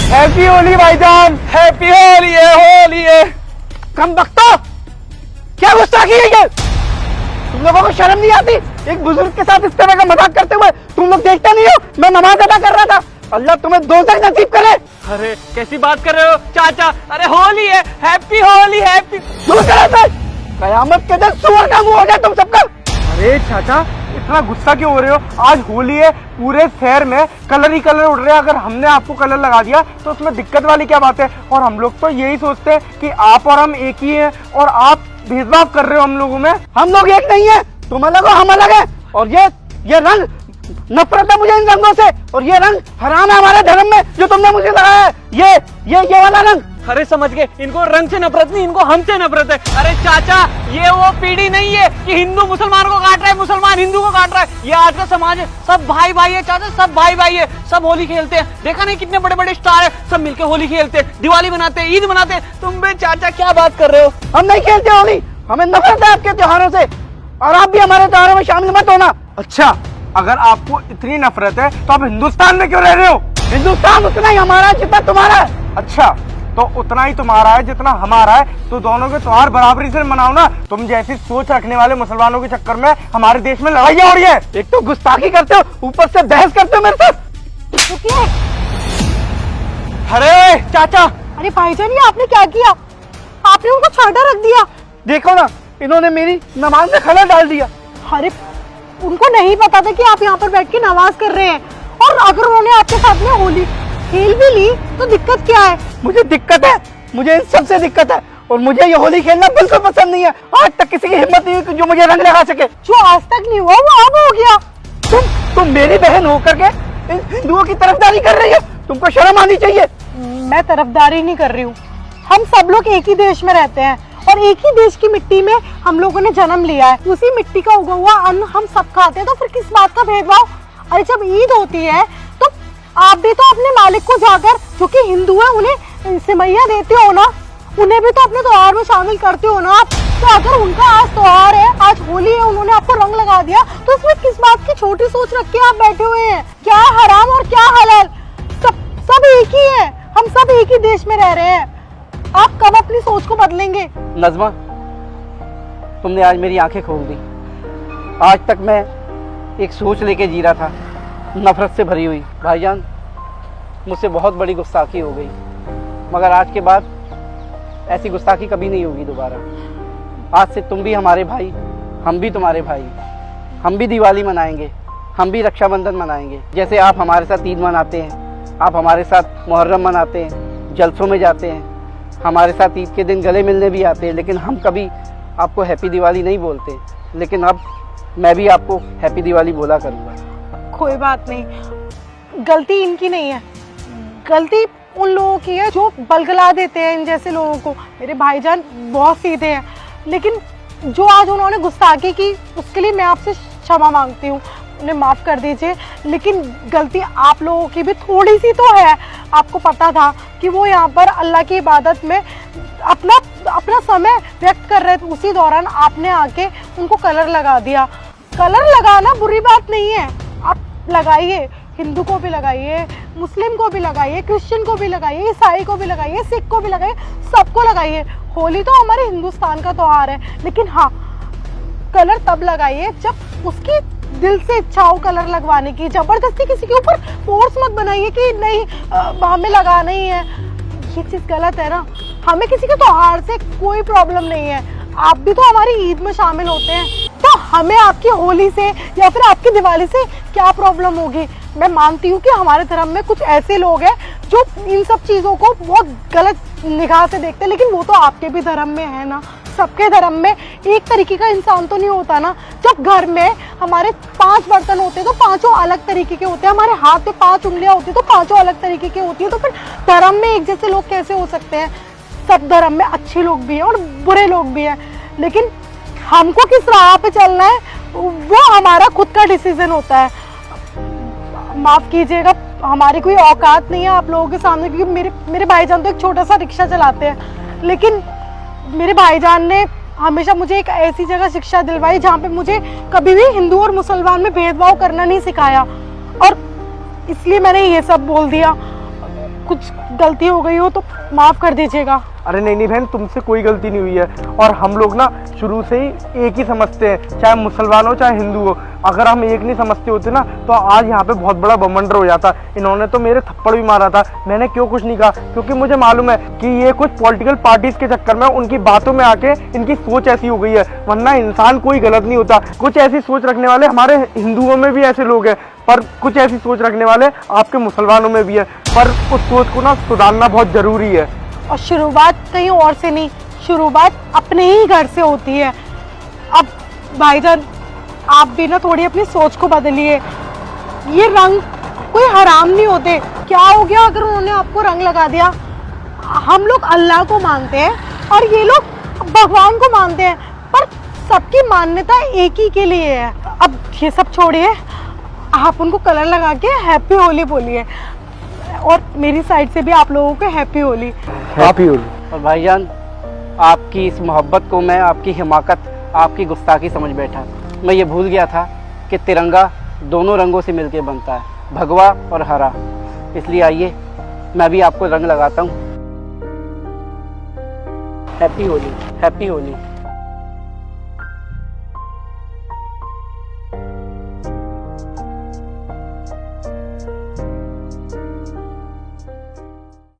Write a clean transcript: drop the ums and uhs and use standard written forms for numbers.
Happy Holi भाईजान, happy Holi है, होली है। कम बख्तो, क्या गुस्सा की है ये? तुम लोगों को शर्म नहीं आती? एक बुजुर्ग के साथ इस तरह का मजाक करते हुए तुम लोग देखते नहीं हो? मैं नमाज अदा कर रहा था। अल्लाह तुम्हें दोज़ख नसीब करे। अरे कैसी बात कर रहे हो चाचा? अरे होली है, हैप्पी होली, हैप्पी। कयामत के दिन सुअर का मुंह हो गया तुम सबका। अरे चाचा इतना गुस्सा क्यों हो रहे हो? आज होली है, पूरे शहर में कलर ही कलर उड़ रहे हैं। अगर हमने आपको कलर लगा दिया तो उसमें दिक्कत वाली क्या बात है? और हम लोग तो यही सोचते हैं कि आप और हम एक ही हैं, और आप भेदभाव कर रहे हो हम लोगों में। हम लोग एक नहीं है, तुम अलग हो, हम अलग है। और ये रंग, नफरत है मुझे इन रंगों से। और ये रंग हराम है हमारे धर्म में जो तुमने मुझे लगाया है। ये वाला रंग। अरे समझ गए, इनको रंग से नफरत नहीं, इनको हमसे नफरत है। अरे चाचा ये वो पीढ़ी नहीं है कि हिंदू मुसलमान को काट रहा है, मुसलमान हिंदू को काट रहा है। ये आज का समाज है, सब भाई भाई है चाचा, सब भाई भाई है। सब होली खेलते हैं, देखा नहीं कितने बड़े बड़े स्टार है, सब मिलकर होली खेलते हैं, दिवाली मनाते हैं, ईद मनाते हैं। तुम बे चाचा क्या बात कर रहे हो? हम नहीं खेलते होली, हमें नफरत है आपके त्योहारों से। और आप भी हमारे त्योहारों में शामिल मत होना। अच्छा, अगर आपको इतनी नफरत है तो आप हिंदुस्तान में क्यों रह रहे हो? हिंदुस्तान उतना ही हमारा है जितना तुम्हारा है। अच्छा, तो उतना ही तुम्हारा है जितना हमारा है, तो दोनों के त्योहार बराबरी से मनाओ ना। तुम जैसी सोच रखने वाले मुसलमानों के चक्कर में हमारे देश में लड़ाइयाँ हो रही है। एक तो गुस्ताखी करते हो, ऊपर से बहस करते हो मेरे साथ। अरे चाचा, अरे भाईजान ये आपने क्या किया? आपने उनको छाटा रख दिया। देखो ना, इन्होंने मेरी नमाज में खलल डाल दिया। अरे उनको नहीं पता था कि आप यहाँ पर बैठ के नमाज कर रहे हैं। और अगर उन्होंने आपके साथ में होली खेल भी ली तो दिक्कत क्या है? मुझे दिक्कत है, मुझे इन सबसे दिक्कत है। और मुझे ये होली खेलना बिल्कुल पसंद नहीं है। आज तक किसी की हिम्मत नहीं हुई जो मुझे रंग लगा सके। जो आज तक नहीं हुआ वो अब हो गया। तुम मेरी बहन होकर के इन हिंदुओं की तरफदारी कर रही हो। तुमको शर्म आनी चाहिए। मैं तरफदारी नहीं कर रही हूँ। हम सब लोग एक ही देश में रहते हैं और एक ही देश की मिट्टी में हम लोगों ने जन्म लिया है। उसी मिट्टी का उगा हुआ अन्न हम सब खाते हैं, तो फिर किस बात का भेदभाव? अरे जब ईद होती है तो आप भी तो अपने मालिक को जाकर, जो कि हिंदू है, उन्हें सिमैया देते हो ना, उन्हें भी तो अपने त्योहार में शामिल करते हो ना आप। तो अगर उनका आज त्योहार है, आज होली है, उन्होंने आपको रंग लगा दिया, तो इसमें किस बात की छोटी सोच रख के आप बैठे हुए हैं? क्या हराम और क्या हलाल, सब एक ही है। हम सब एक ही देश में रह रहे हैं। आप कब अपनी सोच को बदलेंगे? नज़मा, तुमने आज मेरी आंखें खोल दी। आज तक मैं एक सोच लेके जी रहा था, नफरत से भरी हुई। भाईजान, मुझसे बहुत बड़ी गुस्ताखी हो गई, मगर आज के बाद ऐसी गुस्ताखी कभी नहीं होगी दोबारा। आज से तुम भी हमारे भाई, हम भी तुम्हारे भाई। हम भी दिवाली मनाएंगे, हम भी रक्षाबंधन मनाएंगे। जैसे आप हमारे साथ ईद मनाते हैं, आप हमारे साथ मुहर्रम मनाते हैं, जलसों में जाते हैं, हमारे साथ ईद के दिन गले मिलने भी आते हैं, लेकिन हम कभी आपको हैप्पी दिवाली नहीं बोलते। लेकिन अब मैं भी आपको हैप्पी दिवाली बोला करूँगा। कोई बात नहीं, गलती इनकी नहीं है, गलती उन लोगों की है जो बलगला देते हैं इन जैसे लोगों को। मेरे भाईजान बहुत सीधे हैं, लेकिन जो आज उन्होंने गुस्ताखी की उसके लिए मैं आपसे क्षमा मांगती हूँ, उन्हें माफ़ कर दीजिए। लेकिन गलती आप लोगों की भी थोड़ी सी तो है। आपको पता था कि वो यहाँ पर अल्लाह की इबादत में अपना समय व्यक्त कर रहे थे, उसी दौरान आपने आके उनको कलर लगा दिया। कलर लगाना बुरी बात नहीं है, आप लगाइए, हिंदू को भी लगाइए, मुस्लिम को भी लगाइए, क्रिश्चियन को भी लगाइए, ईसाई को भी लगाइए, सिख को भी लगाइए, सबको लगाइए। होली तो हमारे हिंदुस्तान का त्योहार है, लेकिन हाँ, कलर तब लगाइए जब उसकी दिल से इच्छा हो कलर लगवाने की। जबरदस्ती किसी के ऊपर फोर्स मत बनाइए कि नहीं हमें लगाना ही है। ये चीज गलत है ना। हमें किसी के त्योहार से कोई प्रॉब्लम नहीं है, आप भी तो हमारी ईद में शामिल होते हैं, तो हमें आपकी होली से या फिर आपकी दिवाली से क्या प्रॉब्लम होगी? मैं मानती हूँ कि हमारे धर्म में कुछ ऐसे लोग हैं जो इन सब चीजों को बहुत गलत निगाह से देखते हैं, लेकिन वो तो आपके भी धर्म में है ना। सबके धर्म में एक तरीके का इंसान तो नहीं होता ना। जब घर में हमारे 5 बर्तन होते हैं तो पांचों अलग तरीके के होते हैं, हमारे हाथ में 5 उंगलियां होती है तो पांचों अलग तरीके की होती है, तो फिर धर्म में एक जैसे लोग कैसे हो सकते हैं? सब धर्म में अच्छे लोग भी हैं और बुरे लोग भी हैं, लेकिन हमको किस राह पे चलना है वो हमारा खुद का डिसीजन होता है। माफ कीजिएगा, हमारी कोई औकात नहीं है आप लोगों के सामने, क्योंकि मेरे भाईजान तो एक छोटा सा रिक्शा चलाते हैं, लेकिन मेरे भाईजान ने हमेशा मुझे एक ऐसी जगह शिक्षा दिलवाई जहाँ पे मुझे कभी भी हिंदू और मुसलमान में भेदभाव करना नहीं सिखाया, और इसलिए मैंने ये सब बोल दिया। कुछ गलती हो गई हो तो माफ़ कर दीजिएगा। अरे नहीं नहीं बहन, तुमसे कोई गलती नहीं हुई है। और हम लोग ना शुरू से ही एक ही समझते हैं, चाहे मुसलमान हो चाहे हिंदू हो। अगर हम एक नहीं समझते होते ना तो आज यहाँ पे बहुत बड़ा बवंडर हो जाता। इन्होंने तो मेरे थप्पड़ भी मारा था, मैंने क्यों कुछ नहीं कहा, क्योंकि मुझे मालूम है कि ये कुछ पॉलिटिकल पार्टीज के चक्कर में उनकी बातों में आके इनकी सोच ऐसी हो गई है। वरना इंसान कोई गलत नहीं होता। कुछ ऐसी सोच रखने वाले हमारे हिंदुओं में भी ऐसे लोग हैं, पर कुछ ऐसी सोच रखने वाले आपके मुसलमानों में भी है। पर उस सोच को ना सुधारना बहुत जरूरी है। और शुरुआत कहीं और से नहीं, शुरुआत अपने ही घर से होती है। अब भाईजान आप भी ना थोड़ी अपनी सोच को बदलिए। ये रंग कोई हराम नहीं होते। क्या हो गया अगर उन्होंने आपको रंग लगा दिया? हम लोग अल्लाह को मानते हैं और ये लोग भगवान को मानते हैं, पर सबकी मान्यता एक ही के लिए है। अब ये सब छोड़िए, आप उनको कलर लगा के हैप्पी होली बोलिए और मेरी साइड से भी आप लोगों को हैप्पी होली। हैप्पी होली। और भाईजान आपकी इस मोहब्बत को मैं, आपकी हिमाकत, आपकी गुस्ताखी समझ बैठा। मैं ये भूल गया था कि तिरंगा दोनों रंगों से मिलकर बनता है, भगवा और हरा। इसलिए आइए मैं भी आपको रंग लगाता हूँ। Happy Holi, happy Holi.